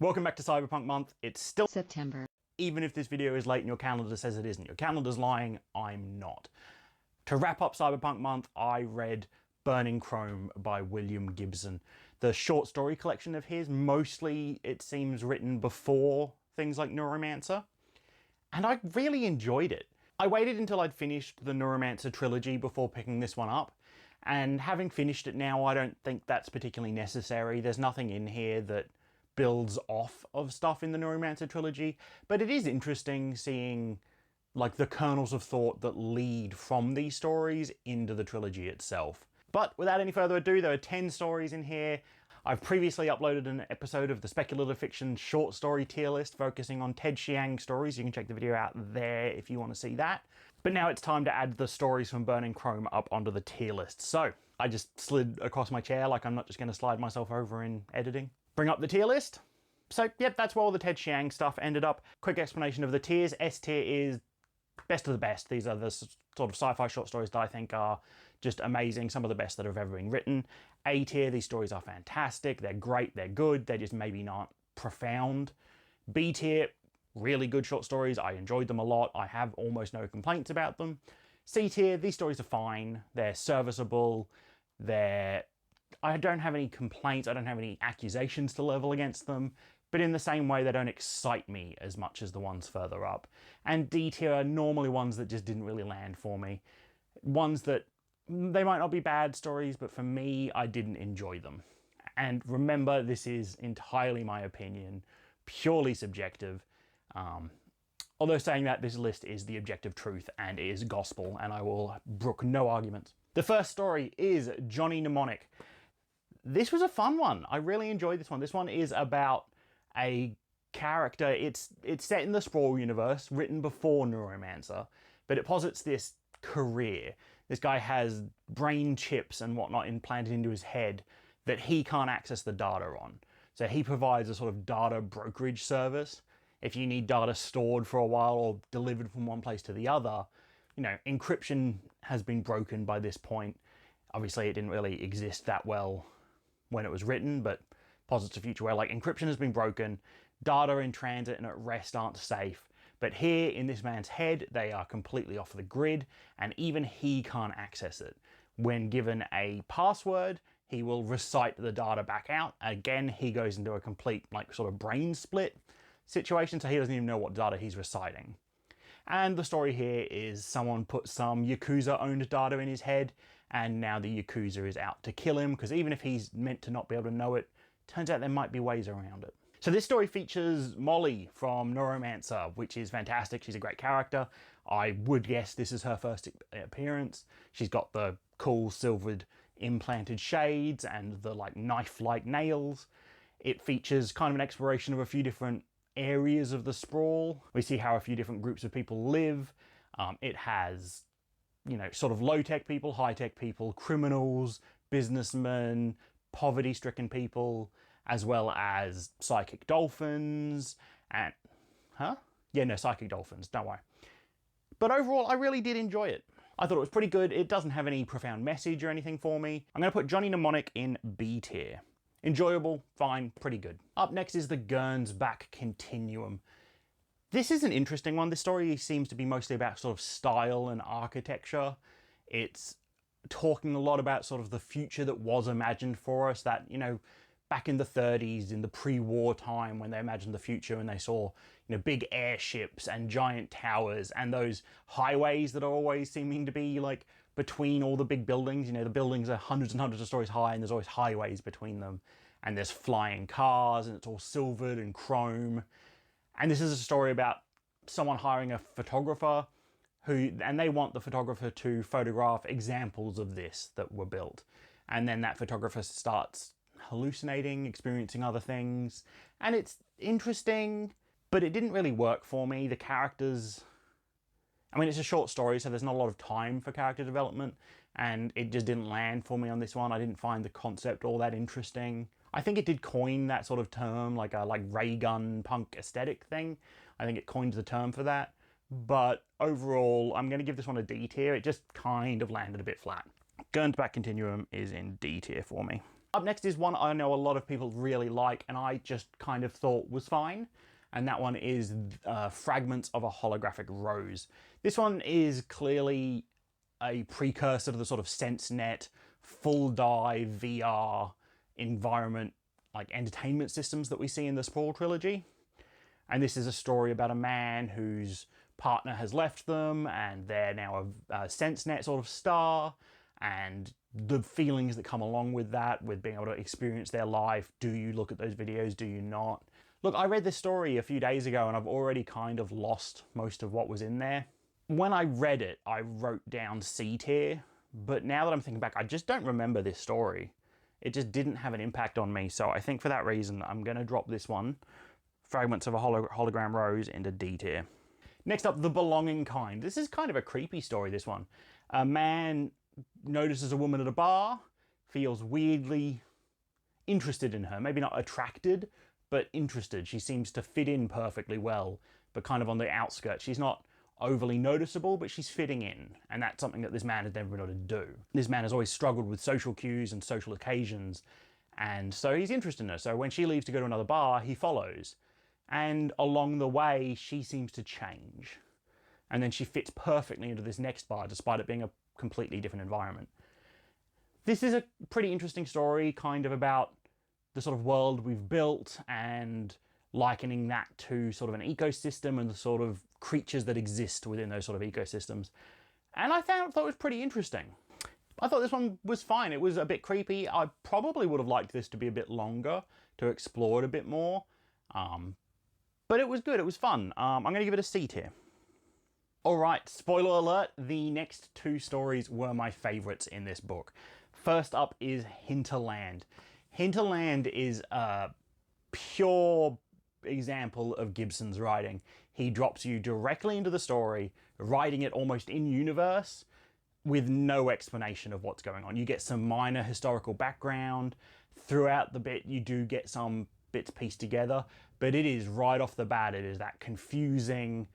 Welcome back to Cyberpunk month. It's still September. Even if this video is late and your calendar says it isn't. Your calendar's lying, I'm not. To wrap up Cyberpunk month, I read ℚ𝕚𝕚𝕚 by William Gibson. The short story collection of his, mostly it seems written before things like Neuromancer. And I really enjoyed it. I waited until I'd finished the Neuromancer trilogy before picking this one up. And having finished it now, I don't think that's particularly necessary. There's nothing in here that builds off of stuff in the Neuromancer trilogy, but it is interesting seeing like the kernels of thought that lead from these stories into the trilogy itself. But without any further ado, there are 10 stories in here. I've previously uploaded an episode of the speculative fiction short story tier list focusing on ℙ𝕚𝕚𝕚𝕚 stories. You can check the video out there if you want to see that. But now it's time to add the stories from ℚ𝕚𝕚𝕚𝕚 up onto the tier list. So I just slid across my chair like I'm not just going to slide myself over in editing. Bring up the tier list. So, yep, that's where all the ℙ𝕚𝕚𝕚𝕚 stuff ended up. Quick explanation of the tiers. S tier is best of the best. These are the sort of sci-fi short stories that I think are just amazing, some of the best that have ever been written. A tier, these stories are fantastic, they're great, they're good, they're just maybe not profound. B tier, really good short stories, I enjoyed them a lot, I have almost no complaints about them. C tier, these stories are fine, they're serviceable, I don't have any complaints, I don't have any accusations to level against them, but in the same way they don't excite me as much as the ones further up. And D tier are normally ones that just didn't really land for me. Ones that, they might not be bad stories, but for me, I didn't enjoy them. And remember, this is entirely my opinion, purely subjective. Although saying that, this list is the objective truth and is gospel, and I will brook no arguments. The first story is Johnny Mnemonic. This was a fun one. I really enjoyed this one. This one is about a character. It's set in the Sprawl universe, written before Neuromancer, but it posits this career. This guy has brain chips and whatnot implanted into his head that he can't access the data on. So he provides a sort of data brokerage service. If you need data stored for a while or delivered from one place to the other, you know, encryption has been broken by this point. Obviously, it didn't really exist that well when it was written, but posits a future where like encryption has been broken, data in transit and at rest aren't safe. But here in this man's head, they are completely off the grid and even he can't access it. When given a password, he will recite the data back out. Again, he goes into a complete like sort of brain split situation, so he doesn't even know what data he's reciting. And the story here is someone put some Yakuza-owned data in his head, and now the Yakuza is out to kill him, because even if he's meant to not be able to know it, turns out there might be ways around it. So this story features Molly from Neuromancer, which is fantastic. She's a great character. I would guess this is her first appearance. She's got the cool silvered implanted shades and the like knife-like nails. It features kind of an exploration of a few different areas of the Sprawl. We see how a few different groups of people live. It has, you know, sort of low-tech people, high-tech people, criminals, businessmen, poverty-stricken people, as well as psychic dolphins and... Yeah, no, psychic dolphins, don't worry. But overall, I really did enjoy it. I thought it was pretty good. It doesn't have any profound message or anything for me. I'm going to put Johnny Mnemonic in B tier. Enjoyable, fine, pretty good. Up next is the Gernsback Continuum. This is an interesting one. This story seems to be mostly about sort of style and architecture. It's talking a lot about sort of the future that was imagined for us, that, you know, back in the 30s, in the pre-war time, when they imagined the future and they saw, you know, big airships and giant towers and those highways that are always seeming to be like between all the big buildings. You know, the buildings are hundreds and hundreds of stories high and there's always highways between them. And there's flying cars and it's all silvered and chrome. And this is a story about someone hiring a photographer and they want the photographer to photograph examples of this that were built. And then that photographer starts hallucinating, experiencing other things, and it's interesting, but it didn't really work for me. The characters, I mean, it's a short story, so there's not a lot of time for character development, and it just didn't land for me on this one. I didn't find the concept all that interesting. I think it did coin that sort of term, like a ray gun punk aesthetic thing. I think it coined the term for that, but overall, I'm going to give this one a D tier. It just kind of landed a bit flat. Gernsback Continuum is in D tier for me. Up next is one I know a lot of people really like, and I just kind of thought was fine. And that one is Fragments of a Holographic Rose. This one is clearly a precursor to the sort of SenseNet, full dive VR environment, like entertainment systems that we see in the Sprawl trilogy. And this is a story about a man whose partner has left them, and they're now a SenseNet sort of star, and the feelings that come along with that, with being able to experience their life. Do you look at those videos? Do you not? Look, I read this story a few days ago and I've already kind of lost most of what was in there. When I read it, I wrote down C tier, but now that I'm thinking back, I just don't remember this story. It just didn't have an impact on me, so I think for that reason, I'm going to drop this one, Fragments of a Hologram Rose, into D tier. Next up, The Belonging Kind. This is kind of a creepy story, this one. A man notices a woman at a bar, feels weirdly interested in her, maybe not attracted, but interested. She seems to fit in perfectly well, but kind of on the outskirts. She's not overly noticeable, but she's fitting in, and that's something that this man has never been able to do. This man has always struggled with social cues and social occasions, and so he's interested in her. So when she leaves to go to another bar, he follows, and along the way, she seems to change. And then she fits perfectly into this next bar, despite it being a completely different environment. This is a pretty interesting story, kind of about the sort of world we've built and likening that to sort of an ecosystem and the sort of creatures that exist within those sort of ecosystems. And I thought it was pretty interesting. I thought this one was fine. It was a bit creepy. I probably would have liked this to be a bit longer, to explore it a bit more. But it was good, it was fun. I'm going to give it a C tier. Alright, spoiler alert, the next two stories were my favourites in this book. First up is Hinterland. Hinterland is a pure example of Gibson's writing. He drops you directly into the story, writing it almost in universe, with no explanation of what's going on. You get some minor historical background. Throughout the bit, you do get some bits pieced together, but it is right off the bat, it is that confusing,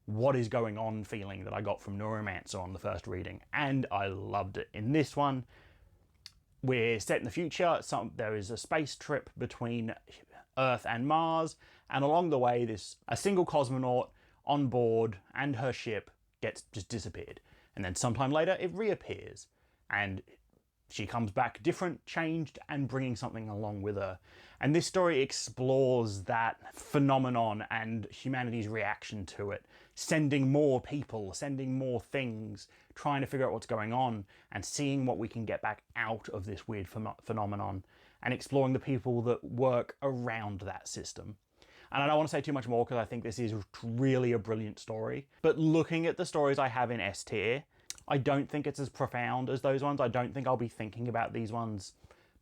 what is going on feeling that I got from Neuromancer on the first reading, and I loved it. In this one, we're set in the future. There is a space trip between Earth and Mars, and along the way, a single cosmonaut on board and her ship gets just disappeared. And then sometime later, it reappears, and she comes back different, changed, and bringing something along with her. And this story explores that phenomenon and humanity's reaction to it, sending more people, sending more things, trying to figure out what's going on, and seeing what we can get back out of this weird phenomenon, and exploring the people that work around that system. And I don't want to say too much more because I think this is really a brilliant story. But looking at the stories I have in S tier, I don't think it's as profound as those ones. I don't think I'll be thinking about these ones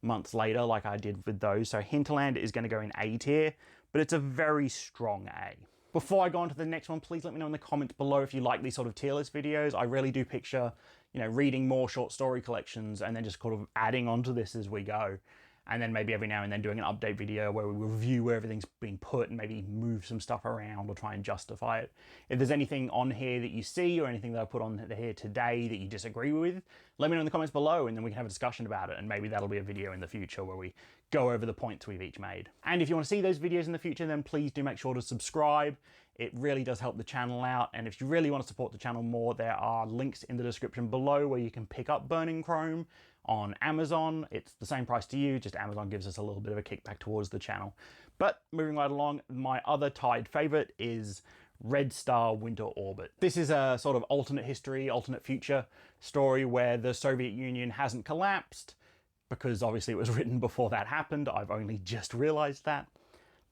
months later like I did with those. So Hinterland is going to go in A tier, but it's a very strong A. Before I go on to the next one, please let me know in the comments below if you like these sort of tier list videos. I really do picture, reading more short story collections and then just kind of adding onto this as we go. And then maybe every now and then doing an update video where we review where everything's been put and maybe move some stuff around or try and justify it. If there's anything on here that you see or anything that I put on here today that you disagree with, let me know in the comments below and then we can have a discussion about it, and maybe that'll be a video in the future where we go over the points we've each made. And if you want to see those videos in the future, then please do make sure to subscribe. It really does help the channel out, and if you really want to support the channel more, there are links in the description below where you can pick up Burning Chrome on Amazon. It's the same price to you, just Amazon gives us a little bit of a kickback towards the channel. But moving right along, my other tied favourite is Red Star Winter Orbit. This is a sort of alternate history, alternate future story where the Soviet Union hasn't collapsed, because obviously it was written before that happened. I've only just realised that.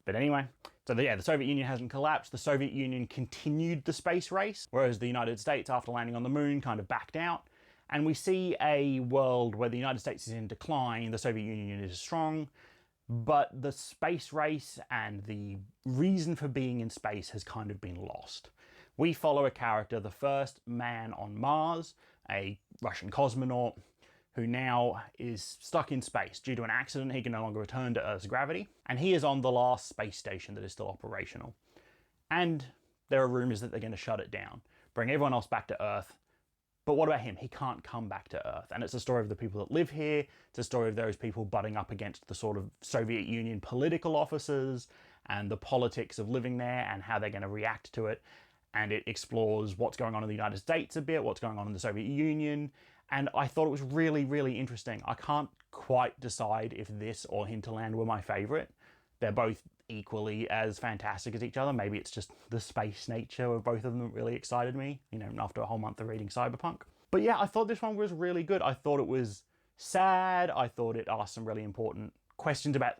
But anyway, so the Soviet Union hasn't collapsed. The Soviet Union continued the space race, whereas the United States, after landing on the moon, kind of backed out. And we see a world where the United States is in decline, the Soviet Union is strong, but the space race and the reason for being in space has kind of been lost. We follow a character, the first man on Mars, a Russian cosmonaut, who now is stuck in space. Due to an accident, he can no longer return to Earth's gravity, and he is on the last space station that is still operational. And there are rumours that they're going to shut it down, bring everyone else back to Earth, But what about him? He can't come back to Earth. And it's a story of the people that live here. It's a story of those people butting up against the sort of Soviet Union political officers and the politics of living there and how they're going to react to it. And it explores what's going on in the United States a bit, what's going on in the Soviet Union. And I thought it was really, really interesting. I can't quite decide if this or Hinterland were my favorite. They're both equally as fantastic as each other. Maybe it's just the space nature of both of them that really excited me, you know, after a whole month of reading cyberpunk. But yeah, I thought this one was really good. I thought it was sad. I thought it asked some really important questions about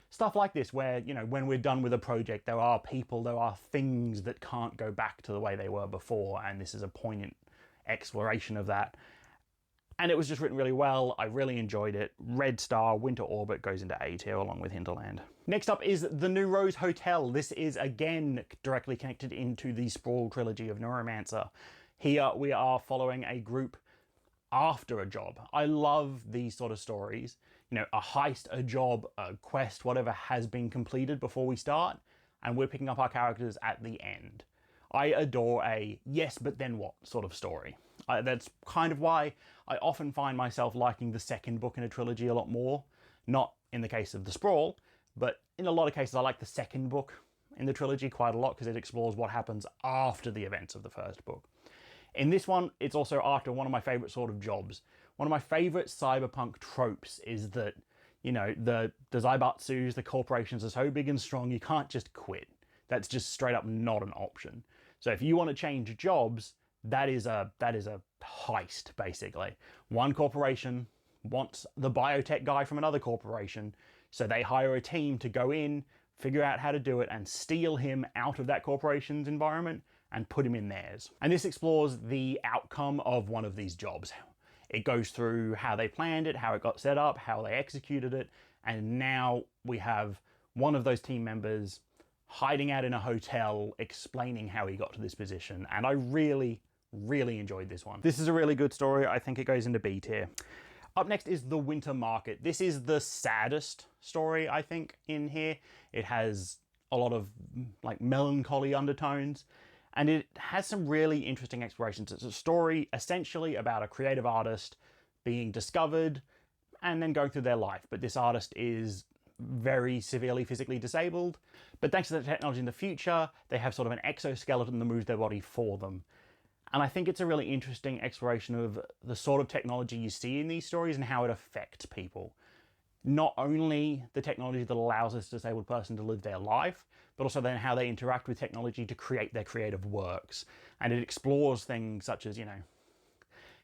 stuff like this, where, you know, when we're done with a project, there are people, there are things that can't go back to the way they were before, and this is a poignant exploration of that. And it was just written really well. I really enjoyed it. Red Star, Winter Orbit goes into A tier along with Hinterland. Next up is The New Rose Hotel. This is again directly connected into the Sprawl trilogy of Neuromancer. Here we are following a group after a job. I love these sort of stories. You know, a heist, a job, a quest, whatever has been completed before we start, and we're picking up our characters at the end. I adore a yes, but then what sort of story. That's kind of why I often find myself liking the second book in a trilogy a lot more. Not in the case of The Sprawl, but in a lot of cases I like the second book in the trilogy quite a lot because it explores what happens after the events of the first book. In this one, it's also after one of my favourite sort of jobs. One of my favourite cyberpunk tropes is that, you know, the zaibatsus, the corporations are so big and strong, you can't just quit. That's just straight up not an option. So if you want to change jobs, that is a heist, basically. One corporation wants the biotech guy from another corporation, so they hire a team to go in, figure out how to do it, and steal him out of that corporation's environment and put him in theirs. And this explores the outcome of one of these jobs. It goes through how they planned it, how it got set up, how they executed it, and now we have one of those team members hiding out in a hotel explaining how he got to this position. And I really, really enjoyed this one. This is a really good story. I think it goes into B tier. Up next is The Winter Market. This is the saddest story, I think, in here. It has a lot of like melancholy undertones, and it has some really interesting explorations. It's a story essentially about a creative artist being discovered and then going through their life. But this artist is very severely physically disabled. But thanks to the technology in the future, they have sort of an exoskeleton that moves their body for them. And I think it's a really interesting exploration of the sort of technology you see in these stories and how it affects people. Not only the technology that allows this disabled person to live their life, but also then how they interact with technology to create their creative works. And it explores things such as, you know,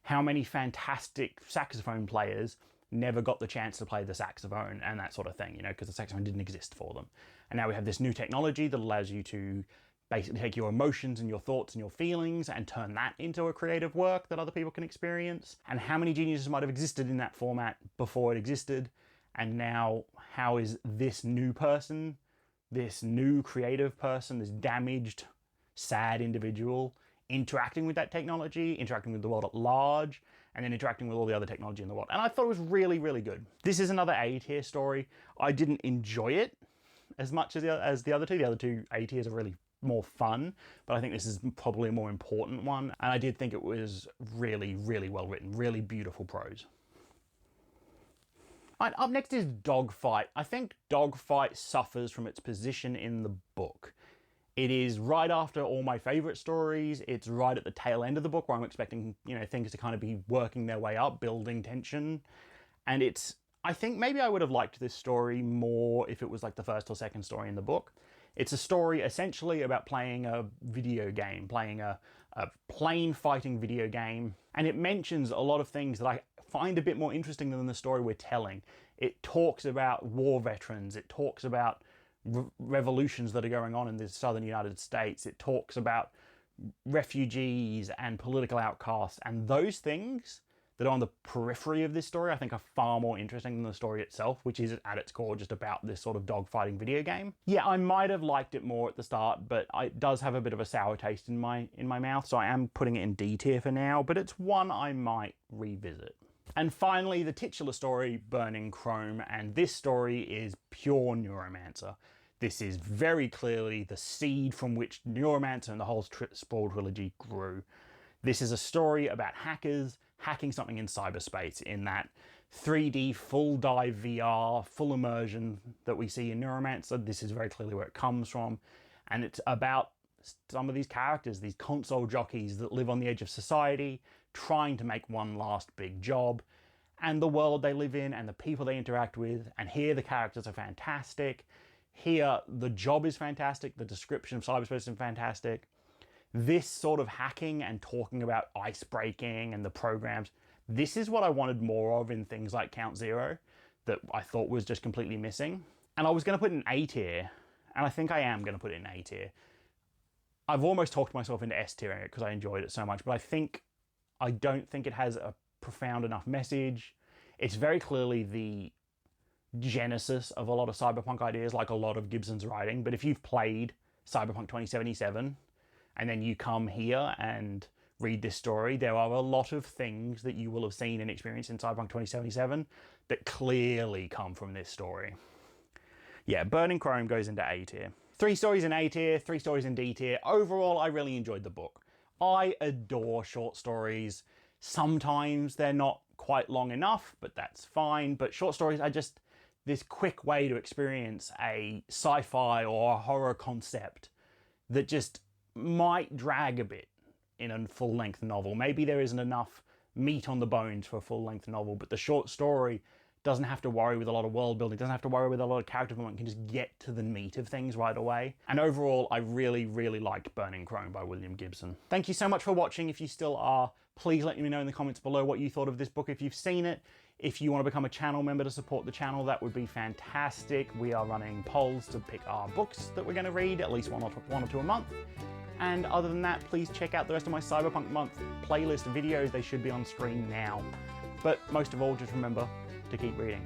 how many fantastic saxophone players never got the chance to play the saxophone and that sort of thing, you know, because the saxophone didn't exist for them. And now we have this new technology that allows you to basically take your emotions and your thoughts and your feelings and turn that into a creative work that other people can experience. And how many geniuses might have existed in that format before it existed, and now how is this new person, this new creative person, this damaged, sad individual interacting with that technology, interacting with the world at large, and then interacting with all the other technology in the world. And I thought it was really, really good. This is another A tier story. I didn't enjoy it as much as the other two. The other two A tiers are really more fun, but I think this is probably a more important one. And I did think it was really, really well written, really beautiful prose. All right, up next is Dogfight. I think Dogfight suffers from its position in the book. It is right after all my favorite stories. It's right at the tail end of the book where I'm expecting, you know, things to kind of be working their way up, building tension. And it's, I think maybe I would have liked this story more if it was like the first or second story in the book. It's a story essentially about playing a video game, playing a plane fighting video game. And it mentions a lot of things that I find a bit more interesting than the story we're telling. It talks about war veterans. It talks about revolutions that are going on in the southern United States. It talks about refugees and political outcasts, and those things that are on the periphery of this story I think are far more interesting than the story itself, which is at its core just about this sort of dogfighting video game. Yeah, I might have liked it more at the start, but it does have a bit of a sour taste in my mouth, so I am putting it in D tier for now, but it's one I might revisit. And finally, the titular story, ℚ𝕚𝕚𝕚𝕚, and this story is pure Neuromancer. This is very clearly the seed from which Neuromancer and the whole Sprawl trilogy grew. This is a story about hackers hacking something in cyberspace in that 3D full dive VR, full immersion that we see in Neuromancer. This is very clearly where it comes from. And it's about some of these characters, these console jockeys that live on the edge of society, trying to make one last big job, and the world they live in and the people they interact with. And here the characters are fantastic. Here the job is fantastic. The description of cyberspace is fantastic. This sort of hacking and talking about ice breaking and the programs, this is what I wanted more of in things like Count Zero that I thought was just completely missing. And I was going to put it in A tier, and I think I am going to put it in A tier. I've almost talked myself into S tiering it because I enjoyed it so much, but I don't think it has a profound enough message. It's very clearly the genesis of a lot of cyberpunk ideas, like a lot of Gibson's writing. But if you've played Cyberpunk 2077 and then you come here and read this story, there are a lot of things that you will have seen and experienced in Cyberpunk 2077 that clearly come from this story. Yeah, Burning Chrome goes into A tier. 3 stories in A tier, 3 stories in D tier. Overall, I really enjoyed the book. I adore short stories. Sometimes they're not quite long enough, but that's fine. But short stories are just this quick way to experience a sci-fi or a horror concept that just might drag a bit in a full-length novel. Maybe there isn't enough meat on the bones for a full-length novel, but the short story doesn't have to worry with a lot of world building, doesn't have to worry with a lot of character development, can just get to the meat of things right away. And overall, I really, really liked Burning Chrome by William Gibson. Thank you so much for watching. If you still are, please let me know in the comments below what you thought of this book if you've seen it. If you want to become a channel member to support the channel, that would be fantastic. We are running polls to pick our books that we're going to read, at least one or two a month. And other than that, please check out the rest of my Cyberpunk Month playlist videos. They should be on screen now. But most of all, just remember to keep reading.